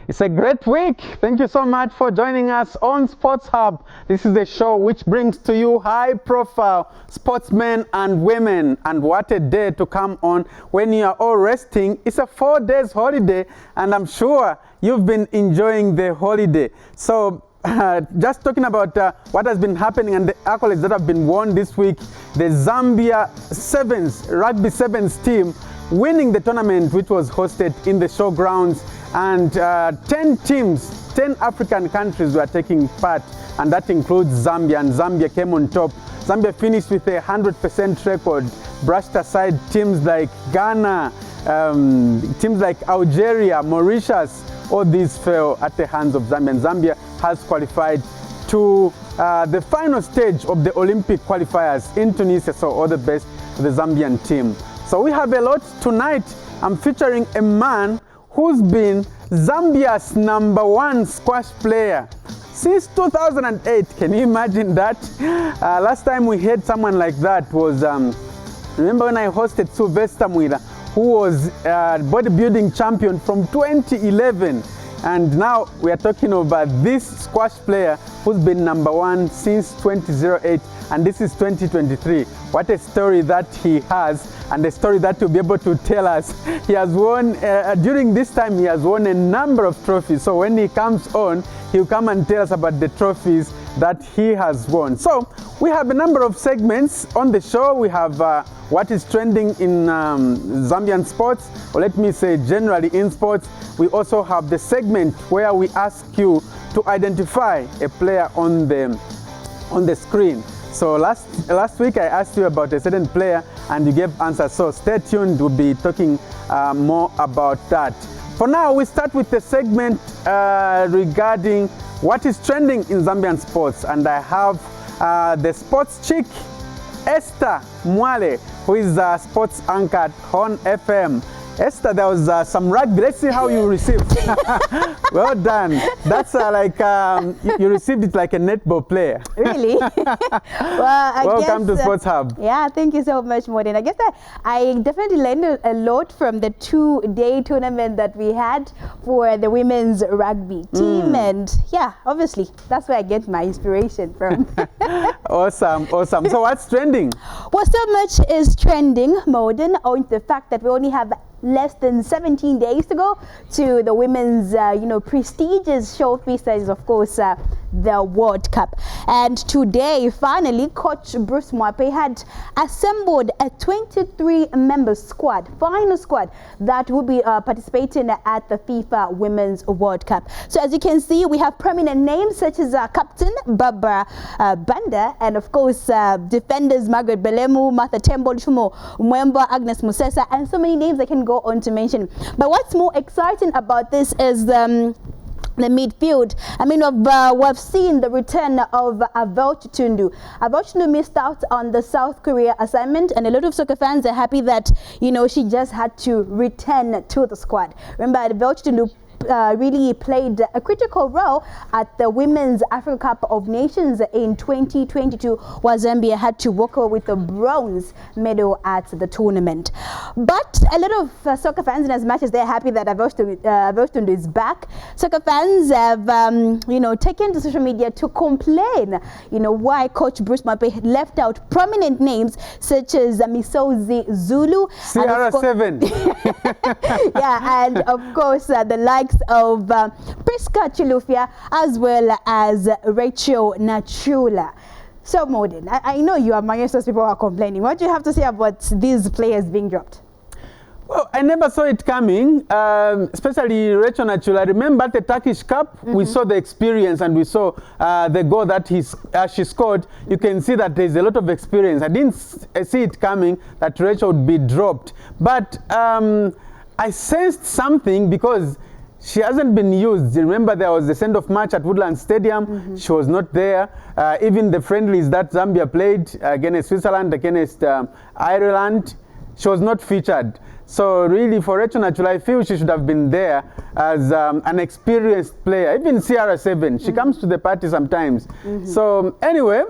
It's a great week. Thank you so much for joining us on Sports Hub. This is a show which brings to you high-profile sportsmen and women. And what a day to come on when you are all resting. It's a 4 days holiday, and I'm sure you've been enjoying the holiday. So just talking about what has been happening and the accolades that have been won this week, the Zambia Sevens, Rugby Sevens team winning the tournament, which was hosted in the showgrounds, and 10 teams, 10 African countries were taking part, and that includes Zambia, and Zambia came on top. Zambia finished with a 100% record, brushed aside teams like Ghana, teams like Algeria, Mauritius. All these fell at the hands of Zambia, and Zambia has qualified to the final stage of the Olympic qualifiers in Tunisia. So all the best to the Zambian team. So we have a lot tonight. I'm featuring a man who's been Zambia's #1 squash player since 2008. Can you imagine that? Last time we had someone like that was, remember when I hosted Sylvester Mwila, who was bodybuilding champion from 2011. And now we are talking about this squash player who's been #1 since 2008, and this is 2023. What a story that he has, and a story that he'll be able to tell us. He has won, during this time, he has won a number of trophies. So when he comes on, he'll come and tell us about the trophies that he has won. So we have a number of segments on the show. We have what is trending in Zambian sports, or let me say generally in sports. We also have the segment where we ask you to identify a player on the screen. So last week I asked you about a certain player and you gave answers. So stay tuned, we'll be talking more about that. For now, we start with the segment regarding what is trending in Zambian sports, and I have the sports chick, Esther Mwale, who is a sports anchor at Horn FM. Esther, there was some rugby. Let's see how you received. Well done. That's like you received it like a netball player. Really? Well, Welcome to Sports Hub. Yeah, thank you so much, Modin. I guess I definitely learned a lot from the 2-day tournament that we had for the women's rugby team. And yeah, obviously, that's where I get my inspiration from. Awesome, awesome. So what's trending? Well, so much is trending, Modin, on the fact that we only have less than 17 days to go to the women's, prestigious showpiece that is, of course, the World Cup. And today, finally, Coach Bruce Mwape had assembled a 23-member squad, final squad, that will be participating at the FIFA Women's World Cup. So as you can see, we have prominent names such as Captain Barbara Banda, and of course, defenders Margaret Belemu, Martha Tembo, Chumo Mwemba, Agnes Musesa, and so many names I can go on to mention. But what's more exciting about this is the midfield. I mean, we've seen the return of Avel Chitundu. Avel Chitundu missed out on the South Korea assignment, and a lot of soccer fans are happy that, she just had to return to the squad. Remember, Avel Chitundu really played a critical role at the Women's Africa Cup of Nations in 2022, where Zambia had to walk away with the bronze medal at the tournament. But a lot of soccer fans, and as much as they're happy that Avel Chitundu is back, soccer fans have, taken to social media to complain, why Coach Bruce Mwape left out prominent names such as Misozi Zulu, CR7. yeah, and of course the likes of Priska Chilufya, as well as Rachel Nachula. So, Modin, I know you are among those people who are complaining. What do you have to say about these players being dropped? Well, I never saw it coming, especially Rachel Nachula. I remember the Turkish Cup, we saw the experience, and we saw the goal that she scored. You can see that there's a lot of experience. I didn't see it coming that Rachel would be dropped. But I sensed something because she hasn't been used. Remember, there was the send-off match at Woodland Stadium. She was not there. Even the friendlies that Zambia played against Switzerland, against Ireland, she was not featured. So really, for Rachel Nachula, I feel she should have been there as an experienced player. Even CR7, she comes to the party sometimes. So anyway,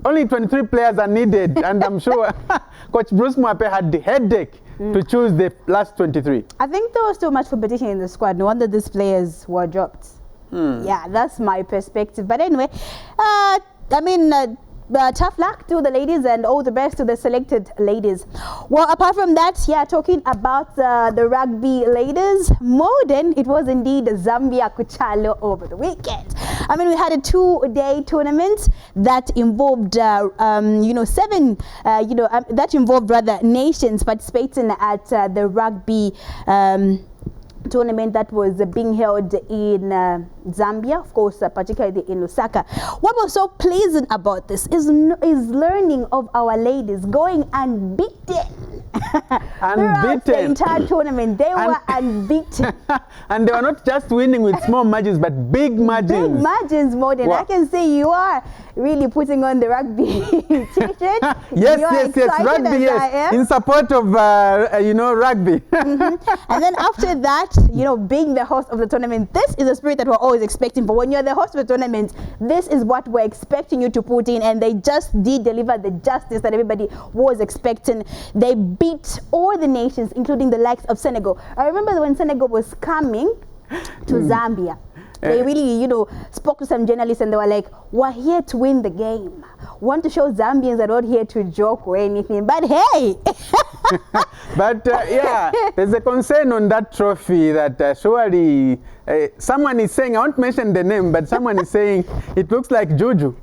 only 23 players are needed, and I'm sure Coach Bruce Mwape had the headache to choose the last 23? I think there was too much competition in the squad. No wonder these players were dropped. Yeah, that's my perspective. But anyway, tough luck to the ladies and all the best to the selected ladies. Well, apart from that, yeah, talking about the rugby ladies, modern, it was indeed Zambia Correctional over the weekend. I mean, we had a 2-day tournament that involved, that involved rather nations participating at the rugby tournament that was being held in Zambia, of course, particularly in Lusaka. What was so pleasant about this is learning of our ladies going unbeaten. Throughout the entire tournament, they were unbeaten. And they were not just winning with small margins, but big margins. Big margins, more than I can say you are really putting on the rugby t-shirt. Yes, rugby, yes. In support of, rugby. And then after that, being the host of the tournament, this is the spirit that we're always expecting. But when you're the host of the tournament, this is what we're expecting you to put in. And they just did deliver the justice that everybody was expecting. They beat all the nations, including the likes of Senegal. I remember when Senegal was coming to Zambia. They really, spoke to some journalists and they were like, we're here to win the game. We want to show Zambians are not here to joke or anything. But hey! But there's a concern on that trophy that surely someone is saying, I won't mention the name, but someone is saying it looks like Juju.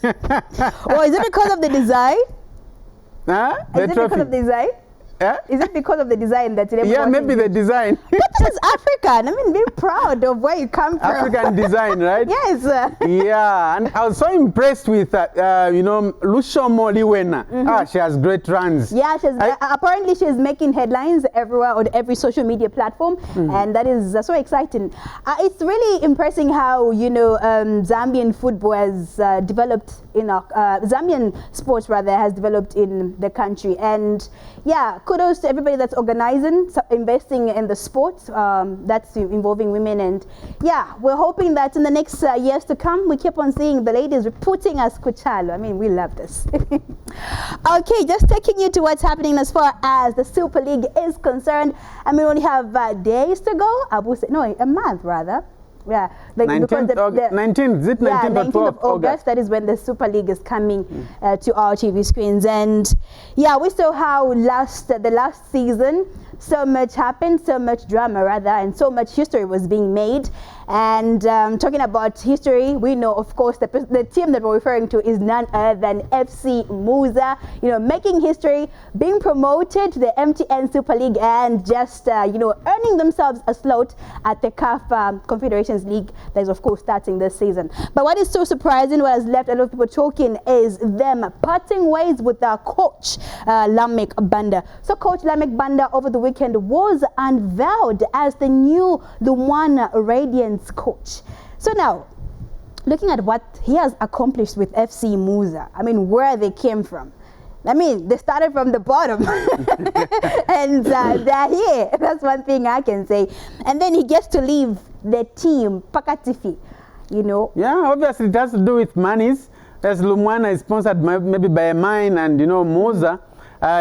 Well, is it because of the design? Is it because of the design? Is it because of the design that maybe the design. But it's African. I mean, be proud of where you come from. African design, right? Yes. Yeah, and I was so impressed with Lushomo Liwena. She has great runs. Yeah, apparently she's making headlines everywhere on every social media platform, and that is so exciting. It's really impressive how Zambian football has developed Zambian sports rather has developed in the country, and yeah, kudos to everybody that's organizing, investing in the sports that's involving women. And yeah, we're hoping that in the next years to come, we keep on seeing the ladies putting us Kuchalo. I mean, we love this. Okay, just taking you to what's happening as far as the Super League is concerned. I mean, we only have days to go. A month rather. Yeah, 19th of August. That is when the Super League is coming to our TV screens. And yeah, we saw how the last season so much happened, so much drama rather, and so much history was being made. And talking about history, we know, of course, the team that we're referring to is none other than FC Muza, making history, being promoted to the MTN Super League, and just, earning themselves a slot at the CAF Confederations League that is, of course, starting this season. But what is so surprising, what has left a lot of people talking, is them parting ways with their coach, Lamek Banda. So Coach Lamek Banda over the weekend was unveiled as the new Lumwana Radiance coach. So now, looking at what he has accomplished with FC Muza, I mean, where they came from. I mean, they started from the bottom and they're here. That's one thing I can say. And then he gets to leave the team, Pakatifi, Yeah, obviously it has to do with monies. As Lumwana is sponsored maybe by a mine, and Muza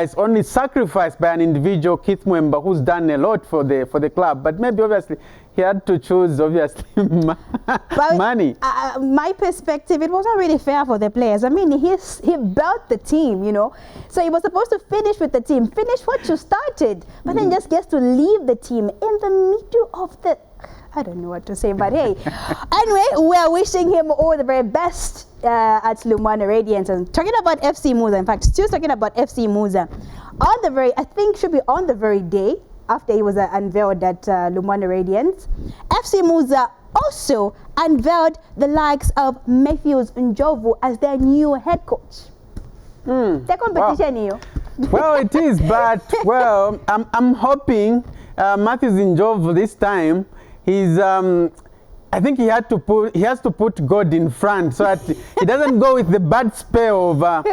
is only sacrificed by an individual, Keith Mwemba, who's done a lot for the club. But maybe obviously he had to choose, obviously, money. My perspective, it wasn't really fair for the players. I mean, he built the team, So he was supposed to finish with the team, finish what you started, but then just gets to leave the team in the middle of the... I don't know what to say, but hey. Anyway, we are wishing him all the very best at Lumwana Radiance. And talking about FC Muza, in fact, still talking about FC Muza, I think should be on the very day after he was unveiled at Lumwana Radiance, FC Muza also unveiled the likes of Matthews Njovu as their new head coach. The competition here. Well, it is, but I'm hoping Matthews Njovu this time, I think he has to put God in front so that he doesn't go with the bad spell of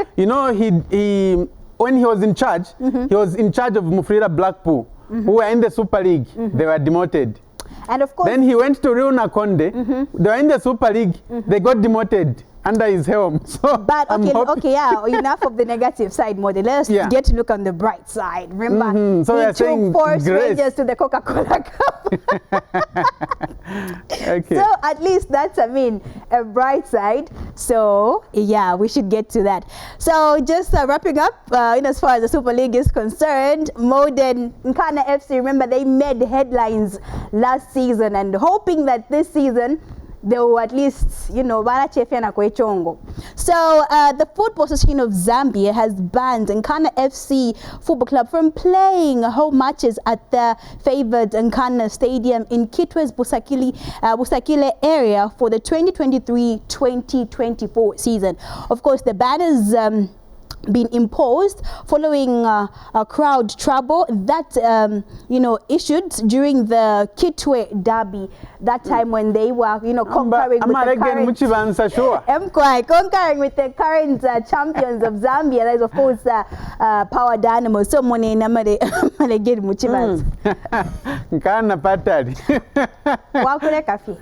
when he was in charge, he was in charge of Mufrira Blackpool, who were in the Super League. They were demoted. And of course, then he went to Real Nakonde. They were in the Super League. They got demoted. under his helm. So but okay, yeah, enough of the negative side, model. Let's get to look on the bright side. Remember, So he took 4 strangers to the Coca-Cola Cup. Okay. So at least that's, I mean, a bright side. So yeah, we should get to that. So just wrapping up, as far as the Super League is concerned, Modern Nkana FC, remember they made headlines last season and hoping that this season they will at least, barachefia kwechongo. So the Football Association of Zambia has banned Nkana FC Football Club from playing home matches at the favored Nkana Stadium in Kitwe's Busakile area for the 2023-2024 season. Of course, the ban is been imposed following a crowd trouble that issued during the Kitwe derby, that time when they were conquering with the current champions of Zambia. That is of course Power Dynamo. So money namare get muchibanza nkana patari wakule kafi.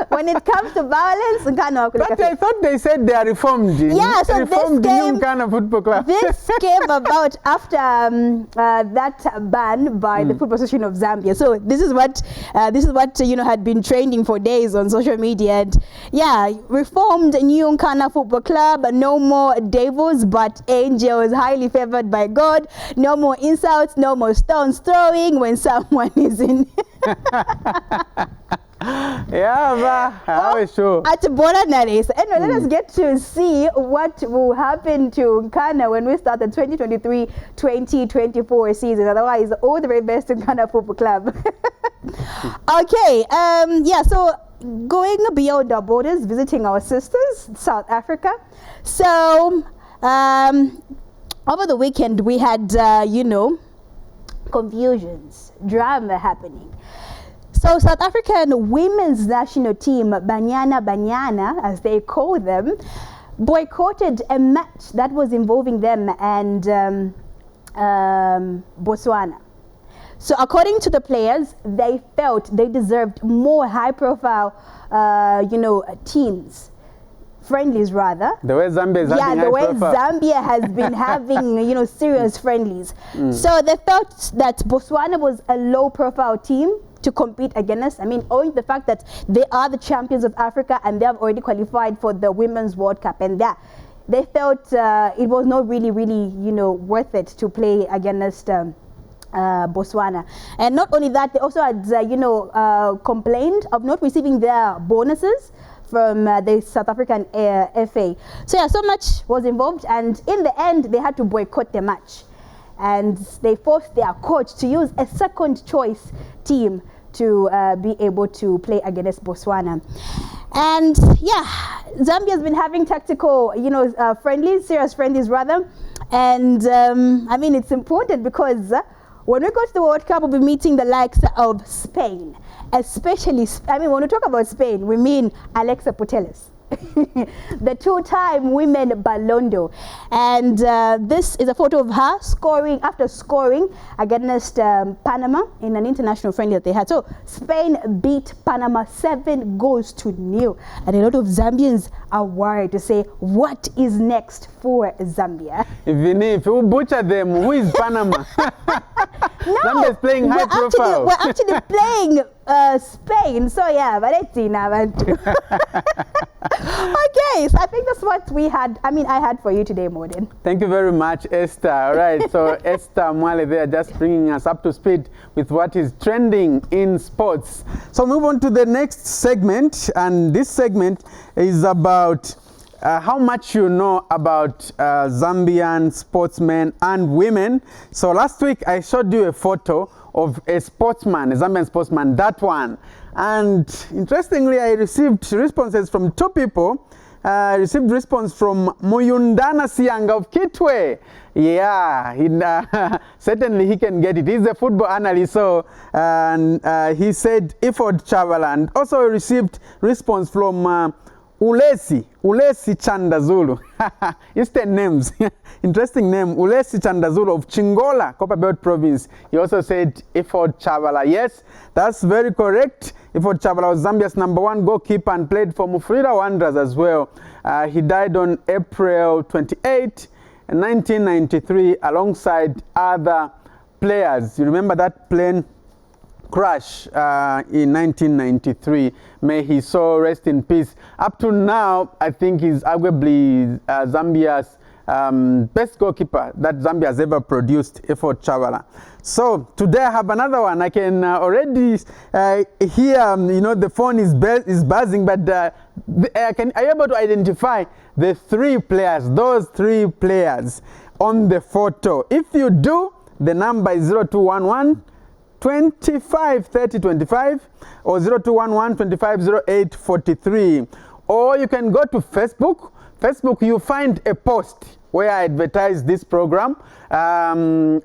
When it comes to violence, nkana wakule kafi. But I thought they said they are reformed. Yeah, so reformed Nkana Football Club. This came about after that ban by the Football Association of Zambia. So this is what had been trending for days on social media. And yeah, reformed new Nkana Football Club. No more devils but angels, highly favored by God. No more insults. No more stones throwing when someone is in. Sure. At Bora Nares. Anyway, let us get to see what will happen to Nkana when we start the 2023-2024 season. Otherwise, all the very best to Nkana Football Club. Okay, so going beyond our borders, visiting our sisters, South Africa. So, over the weekend, we had, confusions, drama happening. So South African women's national team, Banyana, as they call them, boycotted a match that was involving them and Botswana. So according to the players, they felt they deserved more high-profile, teams. Friendlies rather. The way Zambia is having the way Zambia has been having, serious friendlies. So they felt that Botswana was a low-profile team to compete against. I mean, owing the fact that they are the champions of Africa and they have already qualified for the Women's World Cup, and they felt it was not really, worth it to play against Botswana. And not only that, they also had, complained of not receiving their bonuses from the South African FA. So yeah, so much was involved, and in the end, they had to boycott the match. And they forced their coach to use a second choice team to be able to play against Botswana. And yeah, Zambia has been having tactical, friendlies, serious friendlies rather. And I mean, it's important because when we go to the World Cup, we'll be meeting the likes of Spain. Especially, when we talk about Spain, we mean Alexa Putellas. The two-time women Ballon d'Or. And this is a photo of her after scoring against Panama in an international friendly that they had. So Spain beat Panama 7-0. And a lot of Zambians are worried to say, what is next for Zambia? Even if you butcher them, who is Panama? No, Zambia is playing high profile. We're actually playing Spain. So yeah, but let's see now. Okay, so I think that's what I had for you today, Morden. Thank you very much, Esther. All right, so Esther Mwale there just bringing us up to speed with what is trending in sports. So move on to the next segment, and this segment is about how much you know about Zambian sportsmen and women. So last week I showed you a photo of a Zambian sportsman, that one. And interestingly, I received responses from 2 people. I received response from Muyundana Sianga of Kitwe. Yeah, certainly he can get it. He's a football analyst, so he said Iford Chavala. And also received response from Ulesi Chandazulu. Eastern names. Interesting name. Ulesi Chandazulu of Chingola, Copperbelt Province. He also said Ifod Chavala. Yes, that's very correct. Ifod Chavala was Zambia's #1 goalkeeper and played for Mufulira Wanderers as well. He died on April 28, 1993, alongside other players. You remember that plane crash in 1993. May his soul rest in peace. Up to now, I think he's arguably Zambia's best goalkeeper that Zambia has ever produced, Ifod Chavala. So today I have another one. I can already hear, the phone is buzzing, but are you able to identify the those three players on the photo? If you do, the number is 0211 25 30 25 or 0211 25 08 43. Or you can go to Facebook. Facebook, you find a post where I advertise this program on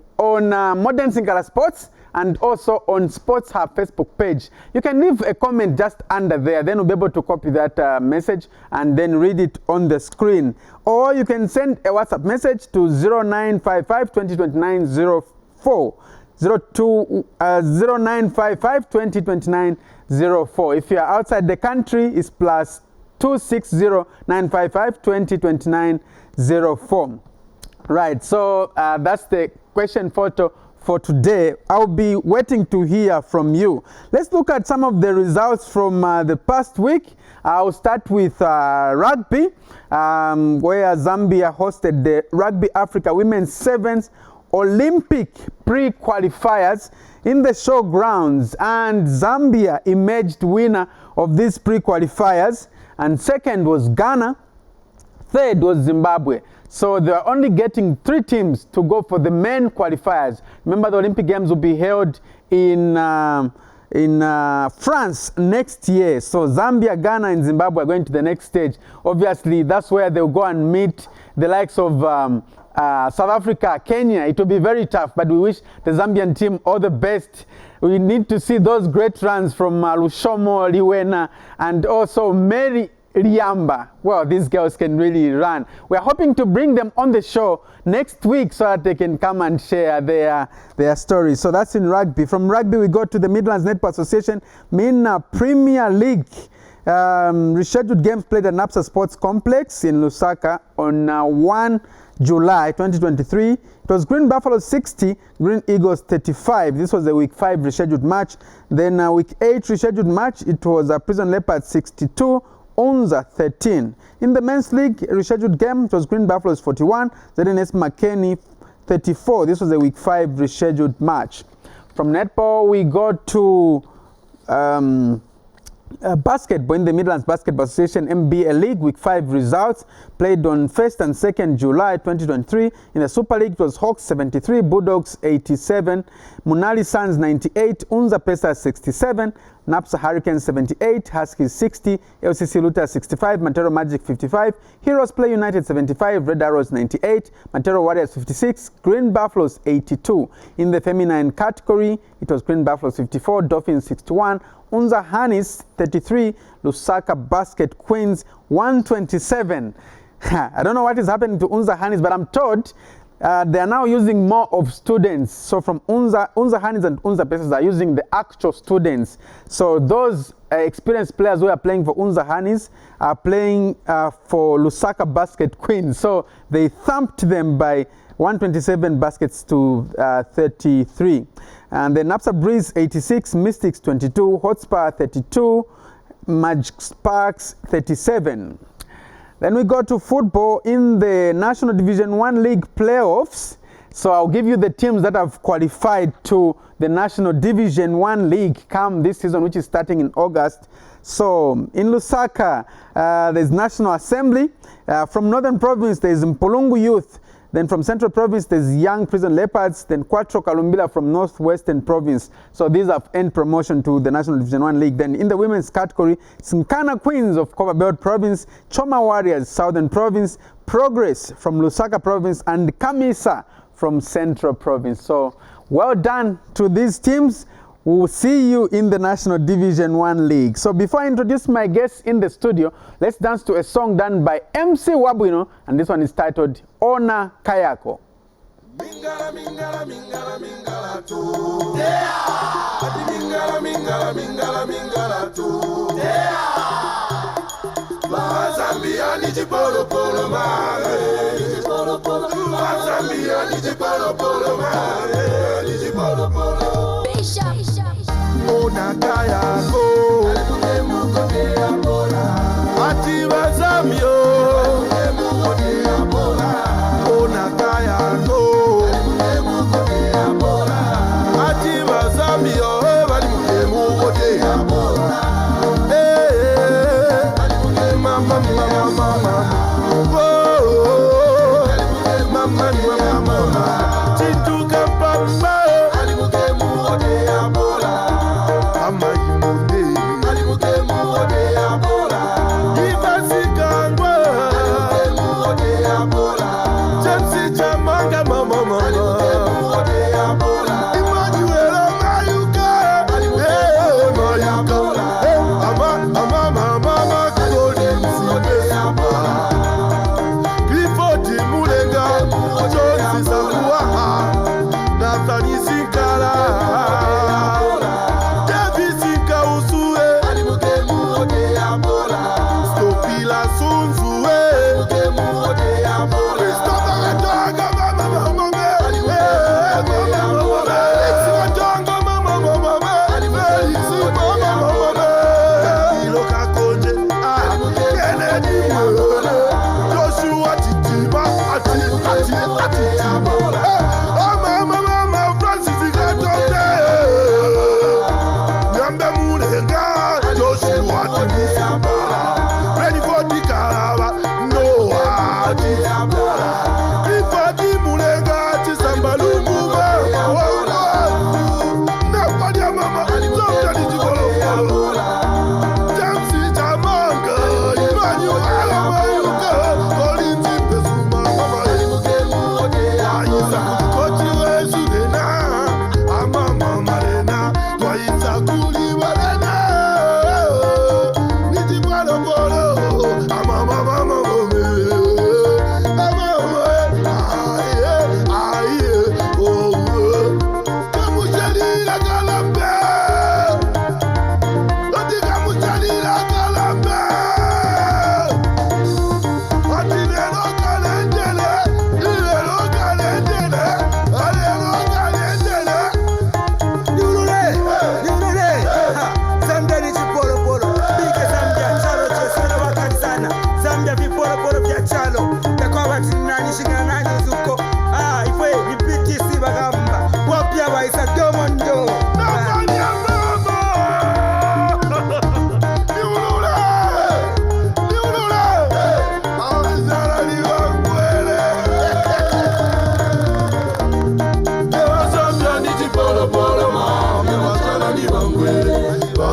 Modern Singala Sports and also on Sports Hub Facebook page. You can leave a comment just under there, then we'll be able to copy that message and then read it on the screen. Or you can send a WhatsApp message to 0955 2029 04. 0955 2029 04. If you are outside the country, it's plus 260 955 2029 04. Right, so that's the question photo for today. I'll be waiting to hear from you. Let's look at some of the results from the past week. I'll start with rugby, where Zambia hosted the Rugby Africa Women's Sevens Olympic pre-qualifiers in the showgrounds, and Zambia emerged winner of these pre-qualifiers, and second was Ghana, third was Zimbabwe. So they're only getting 3 teams to go for the main qualifiers. Remember, the Olympic Games will be held in France next year. So Zambia, Ghana, and Zimbabwe are going to the next stage. Obviously, that's where they'll go and meet the likes of South Africa, Kenya. It will be very tough, but we wish the Zambian team all the best. We need to see those great runs from Lushomo Liwena and also Mary Liamba. Well, these girls can really run. We're hoping to bring them on the show next week so that they can come and share their stories. So that's in rugby. From rugby, we go to the Midlands Netball Association MENA Premier League. Rescheduled games played at NAPSA Sports Complex in Lusaka on 1 July 2023. It was Green Buffalo 60, Green Eagles 35. This was the week 5 rescheduled match. Then week 8 rescheduled match, it was Prison Leopards 62, Unza 13. In the men's league rescheduled game, it was Green Buffaloes 41, ZNS McKinney 34. This was the week 5 rescheduled match. From netball, we go to basketball in the Midlands Basketball Association MBA League. Week 5 results played on 1st and 2nd July 2023. In the Super League, it was Hawks 73, Bulldogs 87, Munali Suns 98, Unza Pesa 67, NAPSA Hurricanes 78, Huskies 60, LCC Luta 65, Mantero Magic 55, Heroes Play United 75, Red Arrows 98, Mantero Warriors 56, Green Buffaloes 82. In the feminine category, it was Green Buffaloes 54, Dolphins 61, Unza Hanis 33, Lusaka Basket Queens 127. I don't know what is happening to Unza Hanis, but I'm told they are now using more of students. So from Unza Hanis and Unza Pesas are using the actual students. So those experienced players who are playing for Unza Hanis are playing for Lusaka Basket Queens. So they thumped them by 127 baskets to 33. And then NAPSA Breeze 86, Mystics 22, Hotspur 32, Magic Sparks 37. Then we go to football in the National Division 1 League playoffs. So I'll give you the teams that have qualified to the National Division 1 League come this season, which is starting in August. So in Lusaka, there's National Assembly. From Northern Province, there's Mpulungu Youth. Then from Central Province, there's Young Prison Leopards. Then Quattro Kalumbila from Northwestern Province. So these have earned promotion to the National Division 1 League. Then in the women's category, Sinkana Queens of Copperbelt Province, Choma Warriors, Southern Province, Progress from Lusaka Province, and Kamisa from Central Province. So well done to these teams. We'll see you in the National Division 1 League. So before I introduce my guests in the studio, let's dance to a song done by MC Wabwino, and this one is titled Ona Kayako. Mingala, mingala, mingala, mingala tu. Yeah. Mingala, mingala, mingala, mingala tu. Yeah. Zambia ni jipolo polo mare. Jipolo polo. Zambia ni jipolo polo mare. Jipolo polo. Bishop. Ona Kayako. Alimu kote abola. Ativa Zambio. Alimu kote abola. Ona Kayako.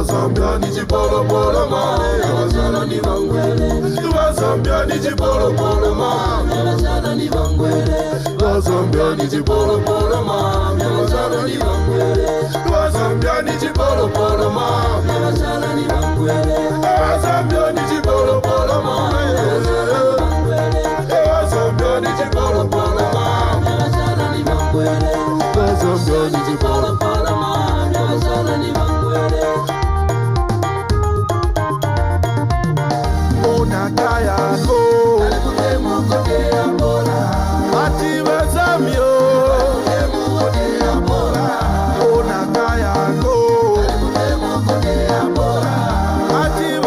Zambia ni jipolo polo mane, wazala ni bangwele. Zambia ni jipolo polo mane, wazala ni bangwele. Zambia ni jipolo polo mane, wazala ni bangwele. Zambia ni jipolo polo mane, wazala ni bangwele. Zambia ni jipolo polo mane, wazala ni bangwele. Zambia ni jipolo polo mane, wazala ni bangwele. Zambia ni jipolo polo mane, wazala ni bangwele. Ona Kayako, alimu kote abola. Ativa Zambio, alimu kote abola. Ona Kayako, alimu kote abola. Ativa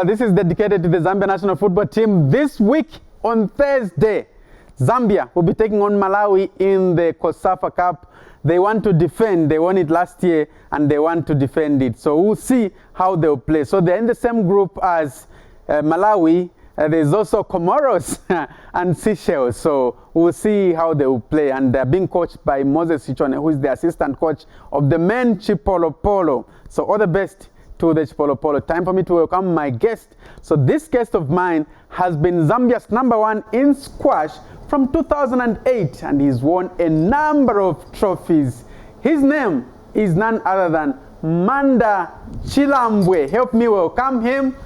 This is dedicated to the Zambia national football team. This week on Thursday, Zambia will be taking on Malawi in the COSAFA Cup. They want to defend. They won it last year and they want to defend it. So we'll see how they'll play. So they're in the same group as Malawi. There's also Comoros and Seychelles. So we'll see how they will play. And they're being coached by Moses Sichone, who is the assistant coach of the men Chipolo. So all the best to the Chipolo. Time for me to welcome my guest. So this guest of mine has been Zambia's #1 in squash from 2008, and he's won a number of trophies. His name is none other than Manda Chilambwe. Help me welcome him,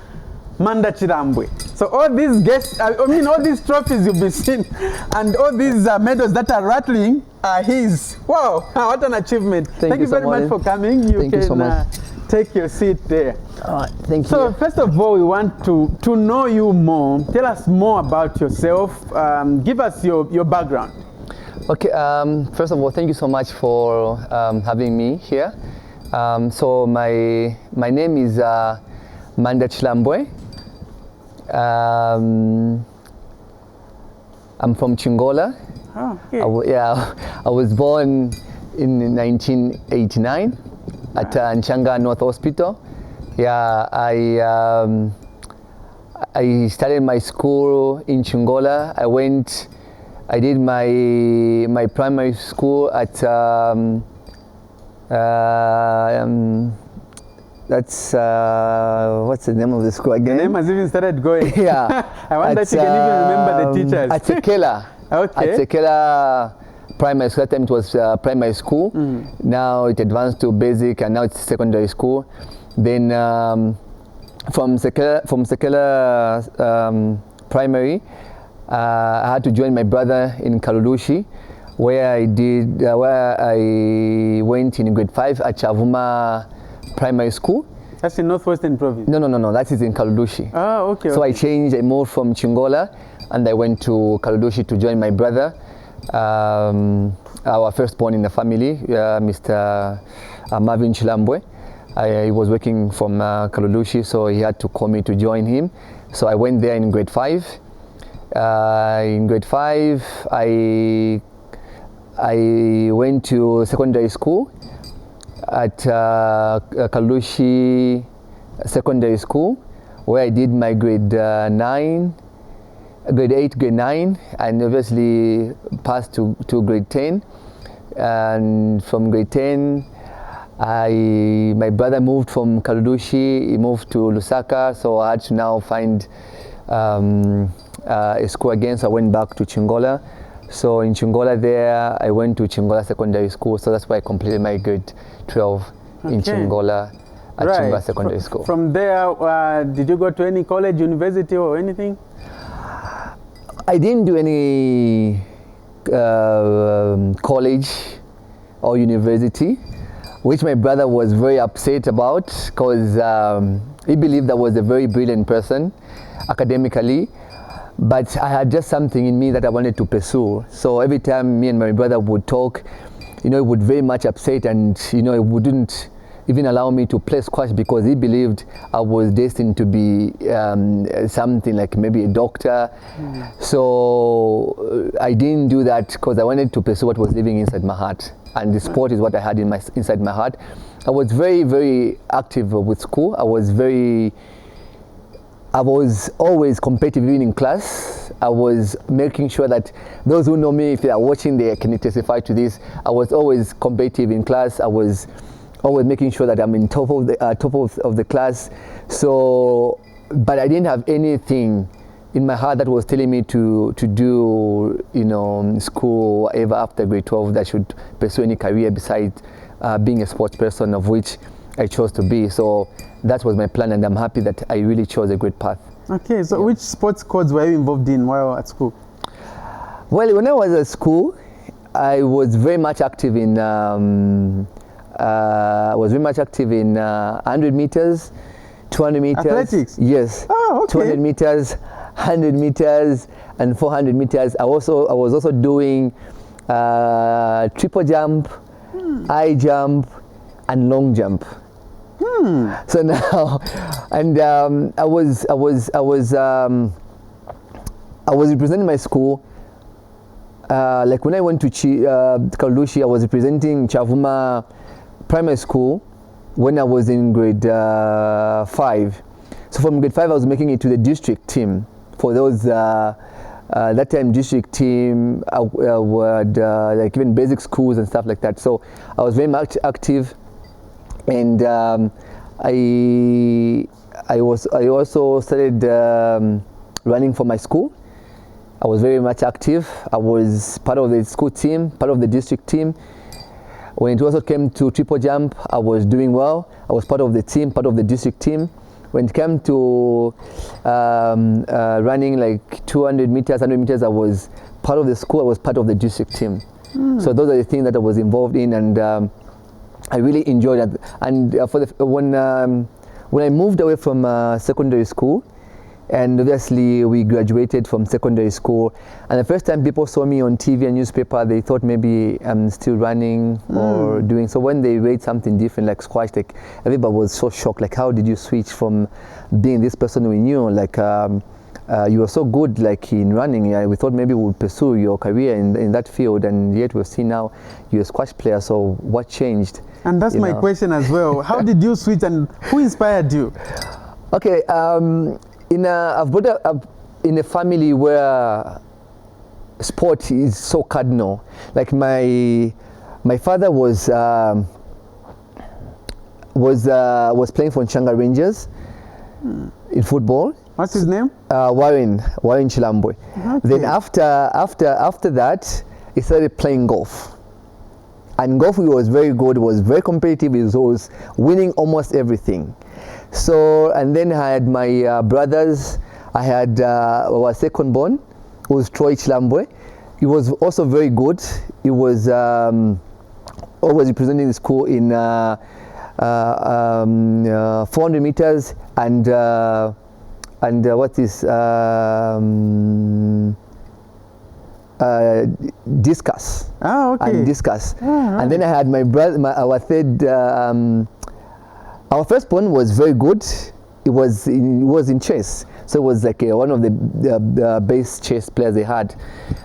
Manda Chilambwe. So all these guests, all these trophies you've been seeing, and all these medals that are rattling are his. Wow, what an achievement. Thank you very much for coming. You Thank you so much. Take your seat there. Thank you. So first of all, we want to know you more. Tell us more about yourself. Give us your background. Okay, first of all, thank you so much for having me here. So my name is Manda Chilambwe. I'm from Chingola. Oh, okay. I was born in 1989 at Nchanga North Hospital. Yeah, I started my school in Chingola. I did my primary school at that's what's the name of the school again? The name has even started going. Yeah. I wonder if you can even remember the teachers. At Sekela. Okay. At Sekela primary school. That time it was primary school. Now it advanced to basic, and now it's secondary school. Then from Sekela primary, I had to join my brother in Kalulushi, where I went in grade 5 at Chavuma Primary School. That's in Northwestern Province? No, that is in Kalulushi. Oh, okay. So I moved from Chingola, and I went to Kalulushi to join my brother, our firstborn in the family, Mr. Marvin Chilambwe. He was working from Kalulushi, so he had to call me to join him. So I went there in grade 5. In grade 5, I went to secondary school at Kalulushi Secondary School, where I did my grade 8, grade 9, and obviously passed to grade 10. And from grade 10, my brother moved from Kalulushi, he moved to Lusaka, so I had to now find a school again, so I went back to Chingola. So in Chingola there, I went to Chingola Secondary School, so that's why I completed my grade 12 in Chingola at Chingola Secondary School. From there, did you go to any college, university or anything? I didn't do any college or university, which my brother was very upset about, because he believed I was a very brilliant person academically, but I had just something in me that I wanted to pursue. So every time me and my brother would talk, he would very much upset, and he wouldn't even allow me to play squash, because he believed I was destined to be something like maybe a doctor. So I didn't do that, because I wanted to pursue what was living inside my heart, and the sport is what I had inside my heart. I was very, very active with school. I was always competitive, even in class. I was making sure that those who know me, if they are watching, they can testify to this. I was always competitive in class. I was always making sure that I'm in top of the class. So, but I didn't have anything in my heart that was telling me to do, school, whatever, after grade 12, that I should pursue any career besides being a sports person, of which I chose to be. So that was my plan, and I'm happy that I really chose a great path. Okay, so which sports codes were you involved in while at school? Well, when I was at school, I was very much active in 100 meters, 200 meters. Athletics? Yes. Oh, okay. 200 meters, 100 meters, and 400 meters. I was also doing triple jump, high jump, and long jump. So now And I was representing my school. Like when I went to Kalushi, I was representing Chavuma Primary School when I was in grade 5. So from grade 5, I was making it to the district team. For those that time district team, would like even basic schools and stuff like that. So I was very much active, and I also started running for my school. I was very much active. I was part of the school team, part of the district team. When it also came to triple jump, I was doing well. I was part of the team, part of the district team. When it came to running like 200 meters, 100 meters, I was part of the school. I was part of the district team. So those are the things that I was involved in, and I really enjoyed it. And when I moved away from secondary school, and obviously we graduated from secondary school, and the first time people saw me on TV and newspaper, they thought maybe I'm still running or doing. So when they read something different like squash, like everybody was so shocked, like how did you switch from being this person we knew, like you were so good like in running, we thought maybe we would pursue your career in that field, and yet we've seen now you're a squash player. So what changed? And that's my question as well. How did you switch, and who inspired you? Okay, I've brought up in a family where sport is so cardinal. Like my father was playing for Nchanga Rangers in football. What's his name? Warren Chilambwe. Okay. Then after that, he started playing golf. And golf, he was very good, was very competitive, he was winning almost everything. So, and then I had my brothers. I had our second born, who was Troy Chilambwe. He was also very good. He was always representing the school in 400 meters and what is discus. Oh, okay. And discus. Right. And then I had my brother, our third. Our first born was very good. It was in chess, so it was like one of the best chess players they had.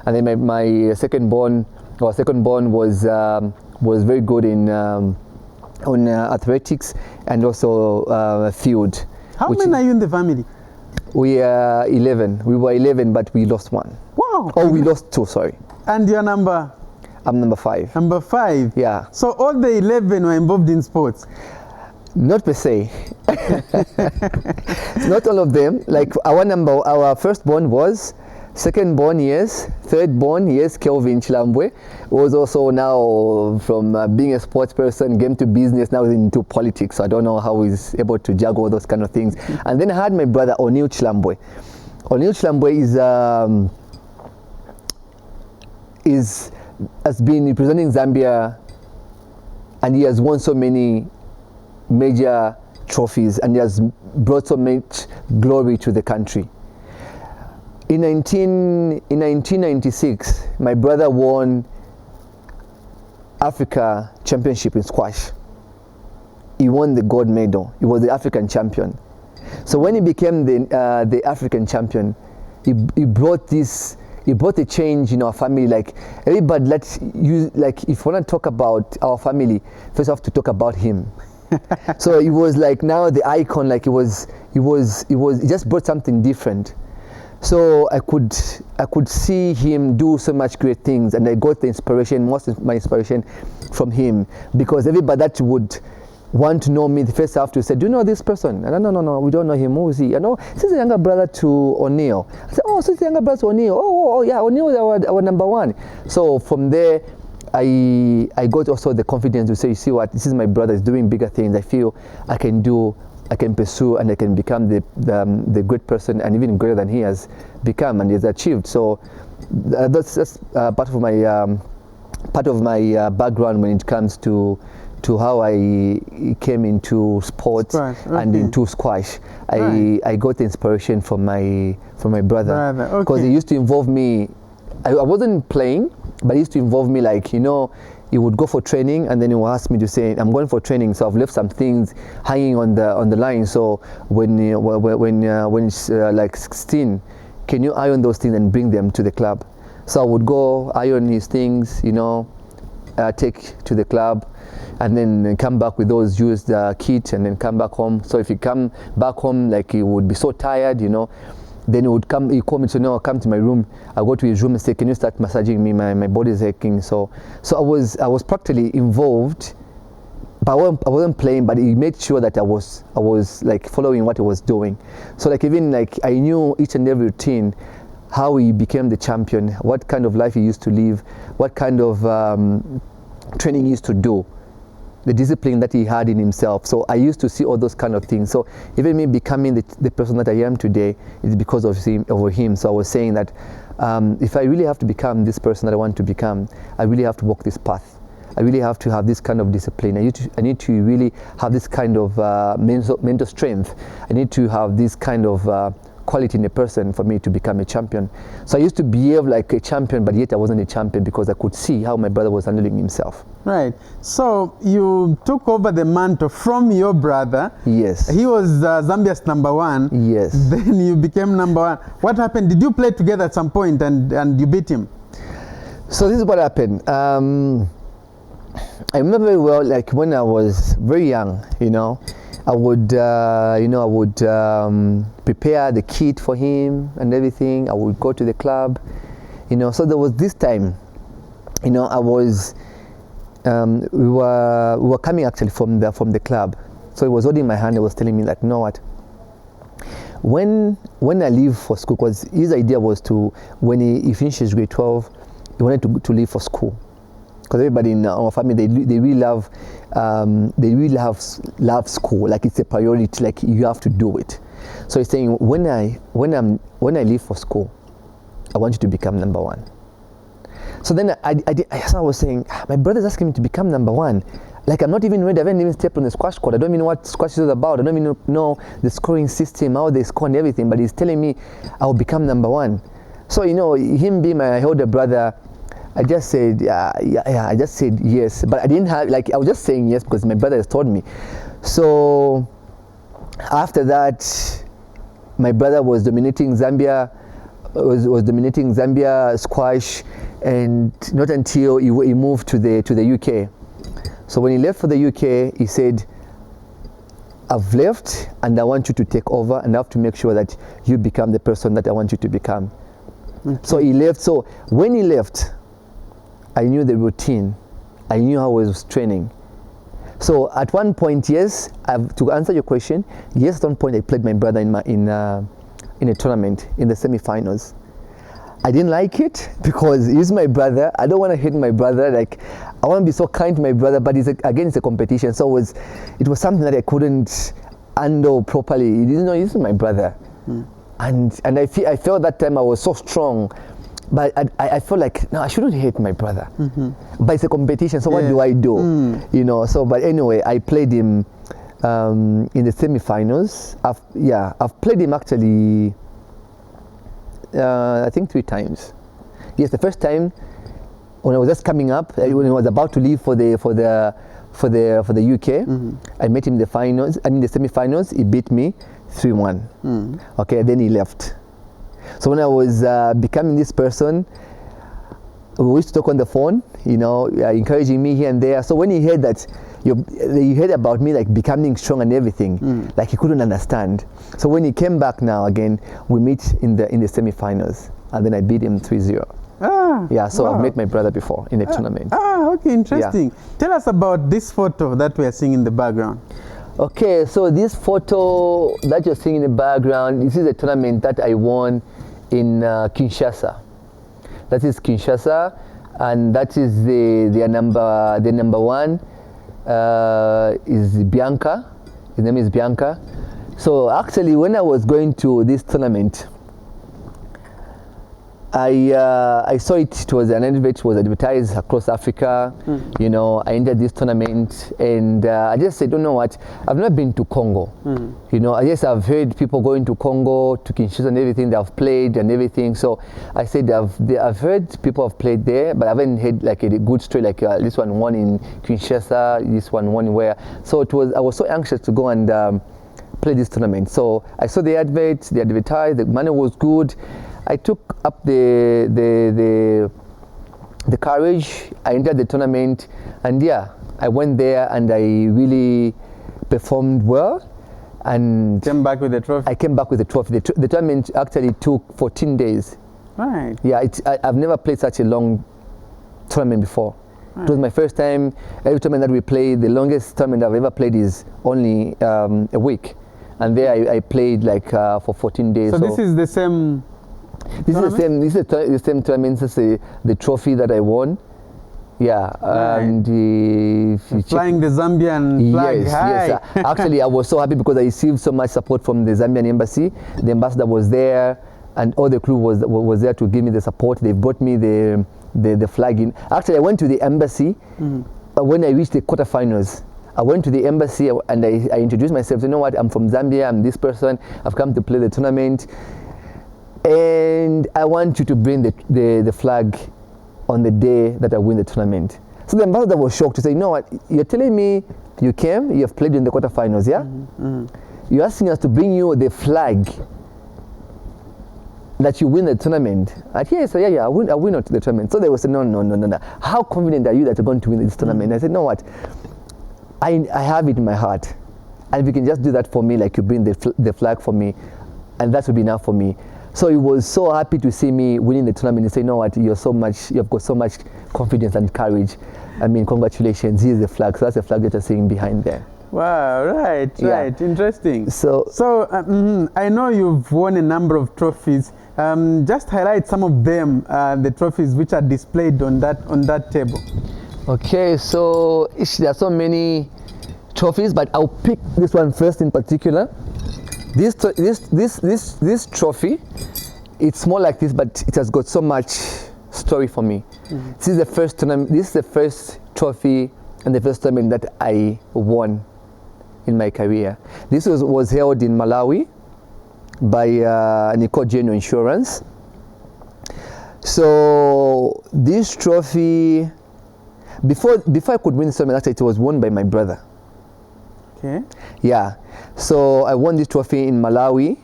And then my second born was very good in on athletics and also field. How many are you in the family? We are 11. We were 11, but we lost one. Wow. Oh, we lost two. Sorry. And your number? I'm number 5. Number 5. Yeah. So all the 11 were involved in sports? Not per se. Not all of them. Like our firstborn was, secondborn, yes, thirdborn, yes, Kelvin Chilambwe was also now from being a sports person, came to business, now he's into politics. So I don't know how he's able to juggle those kind of things. And then I had my brother O'Neil Chilambwe. O'Neil Chilambwe has been representing Zambia, and he has won so many major trophies, and he has brought so much glory to the country. In 1996, my brother won Africa Championship in squash. He won the gold medal. He was the African champion. So when he became the African champion, he brought a change in our family. Like everybody, like if you want to talk about our family, first you have to talk about him. So he was like now the icon. Like he just brought something different. So I could see him do so much great things, and I got the inspiration, most of my inspiration from him, because everybody that would want to know me, the first have to say, do you know this person? And no, we don't know him. Who is he? I know, this is the younger brother to O'Neil. I said, oh, so it's the younger brother to O'Neil. Oh, yeah, O'Neil is our number 1. So from there, I got also the confidence to say, you see what, this is my brother, is doing bigger things. I feel I can pursue, and I can become the great person, and even greater than he has become and he has achieved. So that's part of my background when it comes to how I came into sports and into squash. I got the inspiration from my brother, because he used to involve me. I wasn't playing, but he used to involve me, like, you know, he would go for training, and then he would ask me to say, I'm going for training, so I've left some things hanging on the line. So when it's like 16, can you iron those things and bring them to the club? So I would go iron his things, you know, take to the club, and then come back with those used kit, and then come back home. So if he come back home, like, he would be so tired, you know, then he would come, he called me to know, come to my room. I go to his room and say, can you start massaging me? My body is aching. So I was practically involved, but I wasn't playing, but he made sure that I was like following what he was doing. So like, even like, I knew each and every routine, how he became the champion, what kind of life he used to live, what kind of training he used to do, the discipline that he had in himself. So I used to see all those kind of things. So even me becoming the person that I am today is because of him. So I was saying that if I really have to become this person that I want to become, I really have to walk this path. I really have to have this kind of discipline. I need to really have this kind of mental strength. I need to have this kind of quality in a person for me to become a champion. So I used to behave like a champion, but yet I wasn't a champion because I could see how my brother was handling himself. Right. So you took over the mantle from your brother. Yes. He was Zambia's #1. Yes. Then you became #1. What happened? Did you play together at some point and you beat him? So this is what happened. I remember very well, like when I was very young, you know, I would prepare the kit for him and everything. I would go to the club, you know. So there was this time, you know, I was, we were coming actually from the club. So he was holding my hand. He was telling me that, you know what, when I leave for school, because his idea was to, when he finishes grade 12, he wanted to leave for school. Because everybody in our family, they really love school. Like, it's a priority. Like, you have to do it. So he's saying, when I leave for school, I want you to become #1. So then I was saying, my brother's asking me to become #1. Like, I'm not even ready. I haven't even stepped on the squash court. I don't even know what squash is all about. I don't even know the scoring system, how they score and everything. But he's telling me I will become #1. So, you know, him being my older brother, I just said, I just said yes, but I didn't have, like, I was just saying yes because my brother has told me. So after that, my brother was dominating Zambia, was dominating Zambia squash, and not until he moved to the UK. So when he left for the UK, he said, I've left and I want you to take over, and I have to make sure that you become the person that I want you to become. Okay. So he left. So when he left, I knew the routine. I knew how I was training. So at one point, yes, to answer your question, yes, at one point I played my brother in a tournament in the semi-finals. I didn't like it because he's my brother. I don't want to hate my brother. Like, I want to be so kind to my brother, but it's a competition. So it was something that I couldn't handle properly. You didn't know, he's my brother. And I felt that time I was so strong. But I felt like, no, I shouldn't hate my brother. But it's a competition, so what do I do? You know, so, but anyway, I played him in the semi-finals. I've played him actually, I think 3 times. Yes, the first time when I was just coming up, when I was about to leave for the UK, I met him in the finals. I mean, the semi-finals. He beat me 3-1. Okay, then he left. So when I was becoming this person, we used to talk on the phone, you know, encouraging me here and there. So when he heard that, he heard about me, like, becoming strong and everything, like, he couldn't understand. So when he came back now again, we meet in the semi-finals, and then I beat him 3-0. Yeah, so wow. I've met my brother before in the tournament. Okay, interesting. Yeah. Tell us about this photo that we are seeing in the background. Okay, so this photo that you're seeing in the background, this is a tournament that I won in Kinshasa. That is Kinshasa, and that is the number 1 is Bianca. His name is Bianca. So actually, when I was going to this tournament, I saw it. It was an advert. It was advertised across Africa. You know, I entered this tournament, and I just said, you know what? I've never been to Congo. You know, I guess I've heard people going to Congo, to Kinshasa, and everything. They've played and everything. So I said, I've heard people have played there, but I haven't heard like a good story like this one won in Kinshasa, this one won where. So I was so anxious to go and play this tournament. So I saw the advert, the advertised, the money was good. I took up the courage. I entered the tournament, and yeah, I went there and I really performed well. And came back with the trophy. I came back with the trophy. The tournament actually took 14 days. Right. Yeah, I've never played such a long tournament before. Right. It was my first time. Every tournament that we played, the longest tournament I've ever played is only a week, and there I played like for 14 days. So this is the same. This is the same. This is the same tournament as the trophy that I won. Yeah, right. And flying the Zambian flag high. Yes. Actually, I was so happy because I received so much support from the Zambian embassy. The ambassador was there, and all the crew was there to give me the support. They brought me the flag in. Actually, I went to the embassy when I reached the quarterfinals. I went to the embassy and I introduced myself. You know what? I'm from Zambia. I'm this person. I've come to play the tournament. And I want you to bring the flag on the day that I win the tournament. So the ambassador was shocked to say, you know what, you're telling me you came, you have played in the quarterfinals, yeah? You're asking us to bring you the flag that you win the tournament. I said, yes, yeah, I win the tournament. So they would say, no. How confident are you that you're going to win this tournament? I said, no, what? I have it in my heart. And if you can just do that for me, like you bring the flag for me, and that would be enough for me. So he was so happy to see me winning the tournament and say, you know what, you've got so much confidence and courage. I mean, congratulations, here's the flag. So that's the flag that you're seeing behind there. Wow, right, Yeah. interesting. So I know you've won a number of trophies. Just highlight some of them, the trophies which are displayed on that table. Okay, so there are so many trophies, but I'll pick this one first in particular. This trophy, it's more like this, but it has got so much story for me. This is the first tournament. This is the first trophy and the first tournament that I won in my career. This was held in Malawi by Nicole General Insurance. So this trophy, before I could win this tournament, actually it was won by my brother. Okay. Yeah, so I won this trophy in Malawi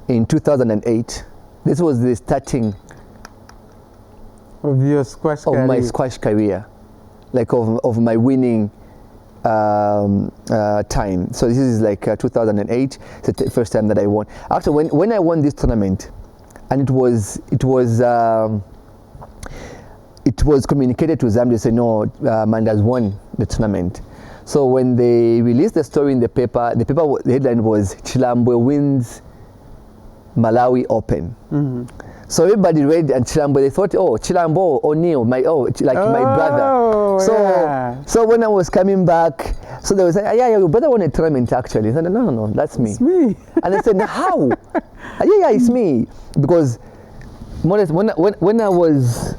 in 2008. This was the starting of your squash career. Of my squash career, like of my winning time. So this is like 2008. It's the first time that I won. Actually, when I won this tournament, and it was communicated to Zambia, say no, Manda's won the tournament. So when they released the story in the paper, the headline was Chilambwe wins Malawi Open. So everybody read and Chilambwe, they thought, oh, Chilambwe, O'Neill, my brother. So when I was coming back, so they were saying, yeah, your brother won a tournament actually. I said, no, that's me. It's me. And they said, how? Yeah, it's me. Because more or less, when I was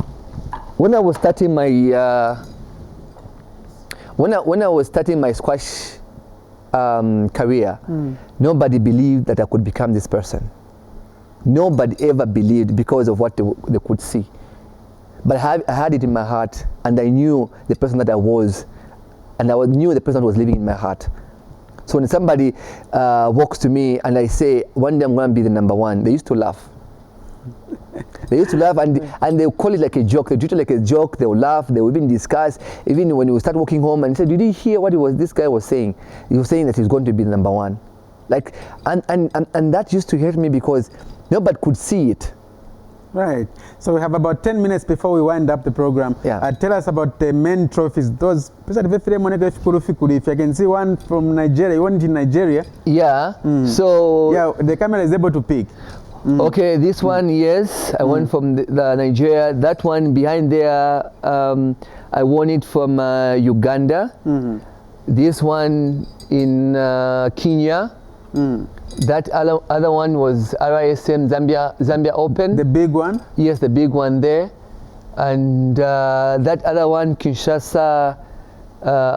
starting my when I was starting my squash career, nobody believed that I could become this person. Nobody ever believed because of what they could see. But I had it in my heart, and I knew the person that I was, and I knew the person that was living in my heart. So when somebody walks to me and I say, one day I'm going to be the number one, they used to laugh. They used to laugh, and they would call it like a joke. They treat it like a joke. They would laugh. They would even discuss. Even when you start walking home and say, "Did you hear what this guy was saying? He was saying that he's going to be the number one." Like, and that used to hurt me because nobody could see it. Right. So we have about 10 minutes before we wind up the program. Yeah. Tell us about the main trophies. Those, if I can see one from Nigeria. You want it in Nigeria? Yeah. So. Yeah, the camera is able to pick. Okay, this one, yes, I won from the Nigeria. That one behind there, I won it from Uganda. This one in Kenya. That other one was RISM Zambia Open. The big one? Yes, the big one there. And that other one, Kinshasa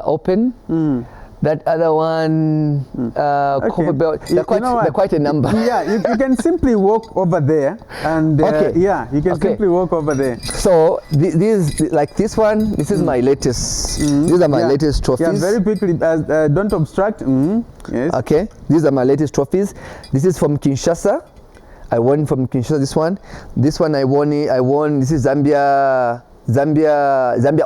Open. That other one, Copper Belt. They're quite a number. Yeah, you can simply walk over there, and yeah, you can simply walk over there. So this one, this is my latest. These are my latest trophies. Yeah, very quickly, don't obstruct. Yes. Okay, these are my latest trophies. This is from Kinshasa. I won from Kinshasa. This one I won. This is Zambia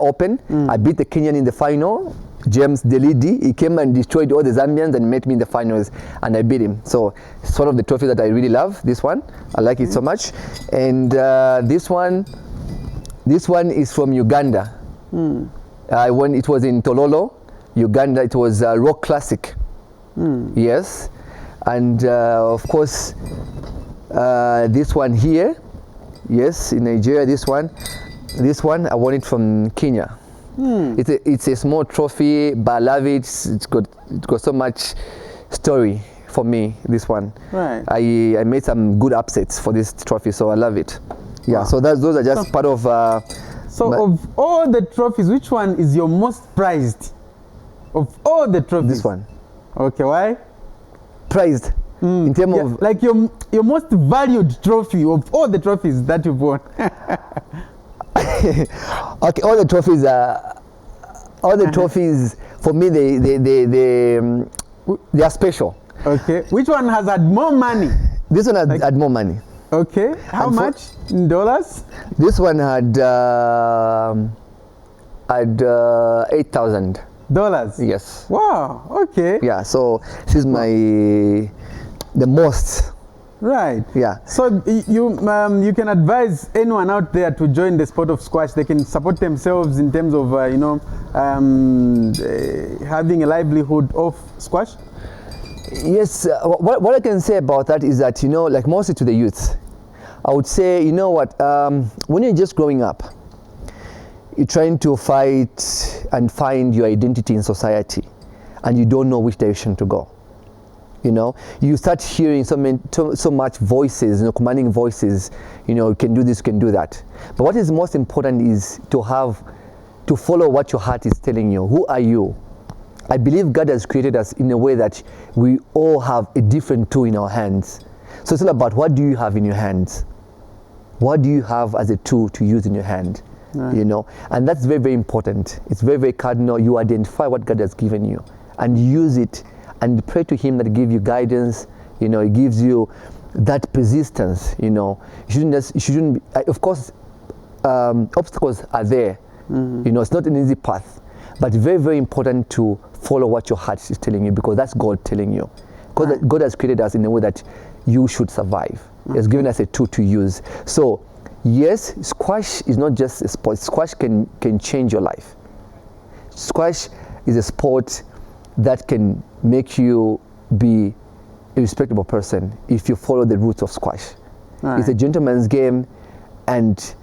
Open. I beat the Kenyan in the final. James Delidi, he came and destroyed all the Zambians and met me in the finals, and I beat him. So it's one of the trophies that I really love. This one, I like it so much. And this one is from Uganda. I won. It was in Tololo, Uganda. It was a rock classic. Yes, and of course this one here. Yes, in Nigeria. This one I won it from Kenya. It's a small trophy, but I love it. It's got so much story for me. This one, right? I made some good upsets for this trophy, so I love it. Yeah. Wow. So those are just part of. So of all the trophies, which one is your most prized? Of all the trophies, this one. Okay, why? Prized in terms of like your most valued trophy of all the trophies that you've won. Okay, all the trophies for me they are special. Okay, which one has had more money? This one had more money. Okay, how much in dollars? This one had $8,000. Yes. Wow. Okay. Yeah. So this is the most. Right. Yeah. So you can advise anyone out there to join the sport of squash. They can support themselves in terms of having a livelihood of squash. Yes. What I can say about that is that like mostly to the youth, I would say when you're just growing up, you're trying to fight and find your identity in society, and you don't know which direction to go. You start hearing so much voices, commanding voices, you can do this, you can do that. But what is most important is to follow what your heart is telling you. Who are you? I believe God has created us in a way that we all have a different tool in our hands. So it's all about what do you have in your hands? What do you have as a tool to use in your hand? Right. And that's very, very important. It's very, very cardinal. You identify what God has given you and use it. And pray to Him that give you guidance. He gives you that persistence. You shouldn't be, of course, obstacles are there. It's not an easy path, but very, very important to follow what your heart is telling you, because that's God telling you. Because God has created us in a way that you should survive. He has given us a tool to use. So, yes, squash is not just a sport. Squash can change your life. Squash is a sport that can make you be a respectable person if you follow the roots of squash. Right. It's a gentleman's game, and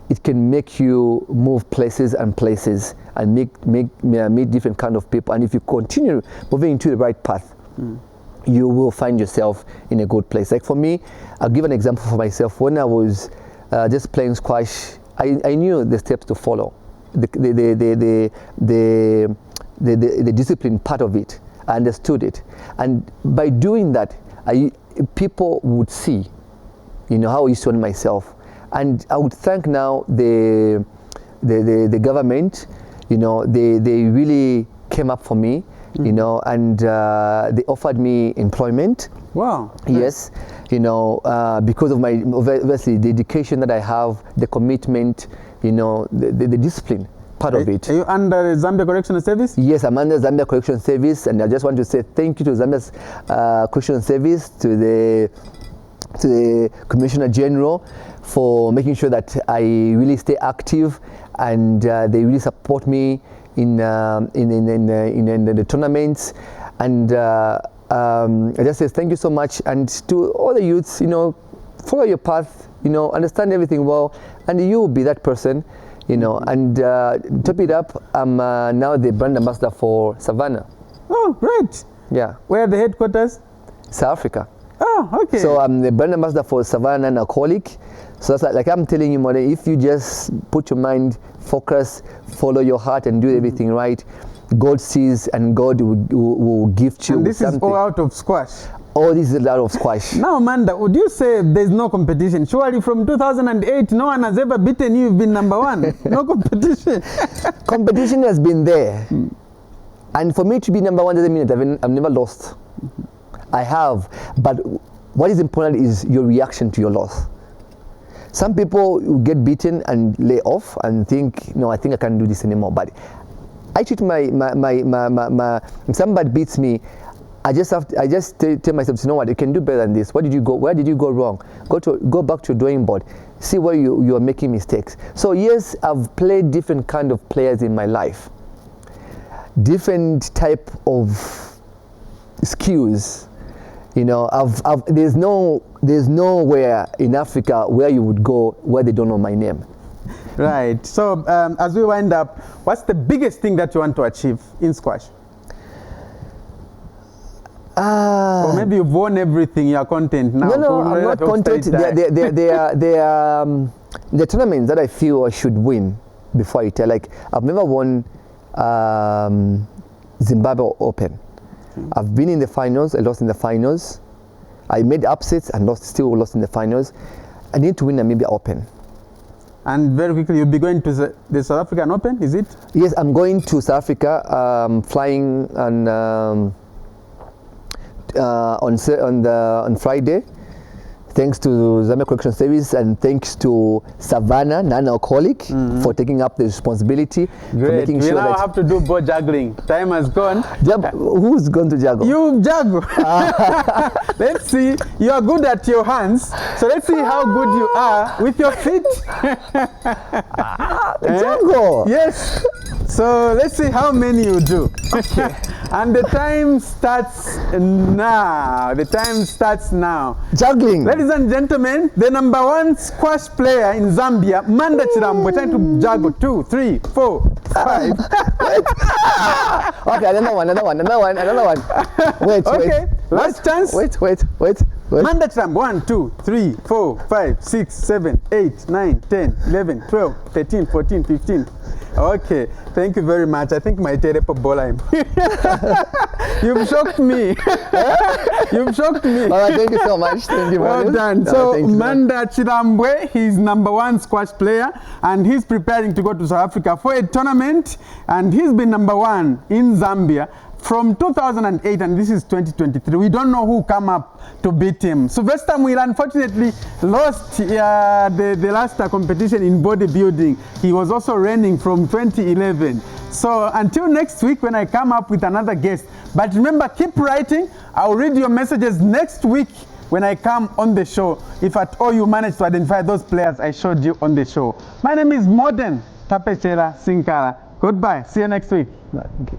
it can make you move places and meet different kind of people. And if you continue moving into the right path, you will find yourself in a good place. Like for me, I'll give an example for myself. When I was just playing squash, I knew the steps to follow, the discipline part of it. I understood it, and by doing that, people would see, how I used to run myself, and I would thank now the government. They really came up for me, and they offered me employment. Wow. Yes, because of my obviously the dedication that I have, the commitment, the discipline. Part of it. Are you under Zambia Correctional Service? Yes, I'm under Zambia Correctional Service, and I just want to say thank you to Zambia's Correctional Service, to the Commissioner General, for making sure that I really stay active, and they really support me in the tournaments, and I just say thank you so much, and to all the youths, follow your path, understand everything well, and you will be that person. And top it up, I'm now the brand ambassador for Savannah. Oh, great. Yeah. Where are the headquarters? South Africa. Oh, okay. So I'm the brand ambassador for Savannah Non-Alcoholic. So that's like I'm telling you, Mother, if you just put your mind, focus, follow your heart, and do everything right, God sees and God will gift you. And this something. is all out of squash. Oh, this is a lot of squash. Now, Manda, would you say there's no competition? Surely from 2008, no one has ever beaten you. You've been number one. No competition. Competition has been there. And for me to be number one doesn't mean that I've never lost. I have. But what is important is your reaction to your loss. Some people get beaten and lay off and think, no, I think I can't do this anymore. But I treat if somebody beats me, I just tell myself, you know what, you can do better than this. Where did you go wrong? Go back to your drawing board. See where you are making mistakes. So yes, I've played different kind of players in my life. Different type of skills. You know, there's nowhere in Africa where you would go where they don't know my name. Right. So as we wind up, what's the biggest thing that you want to achieve in squash? Or maybe you've won everything, you're content now. No, I'm not content. There are the tournaments that I feel I should win before I tell. Like, I've never won Zimbabwe Open. I've been in the finals, I lost in the finals. I made upsets and still lost in the finals. I need to win Namibia Open. And very quickly, you'll be going to the South African Open, is it? Yes, I'm going to South Africa, flying on Friday, thanks to Zambia Correctional Service and thanks to Savannah Non-Alcoholic for taking up the responsibility. Great. For making sure now that have to do ball juggling. Time has gone. Who's going to juggle? You juggle. Let's see. You are good at your hands, so let's see how good you are with your feet. Juggle. Yes. So let's see how many you do. Okay. And the time starts now. The time starts now. Juggling. Ladies and gentlemen, the #1 squash player in Zambia, Manda Chilambwe, trying to juggle 2, 3, 4, 5. Okay, another one. Wait. Okay, last chance. Wait. Manda Chilambwe, 1, 2, 3, 4, 5, 6, 7, 8, 9, 10, 11, 12, 13, 14, 15. Okay, thank you very much. I think my terepo bola. You've shocked me. You've shocked me. All right, thank you so much. Thank you. Well done. So Manda Chilambwe, he's #1 squash player, and he's preparing to go to South Africa for a tournament, and he's been #1 in Zambia from 2008, and this is 2023. We don't know who come up to beat him. Sylvester Mwila unfortunately lost the last competition in bodybuilding. He was also reigning from 2011. So until next week when I come up with another guest. But remember, keep writing. I'll read your messages next week when I come on the show, if at all you manage to identify those players I showed you on the show. My name is Modern Tapechela Sinkala. Goodbye. See you next week. Bye. Okay.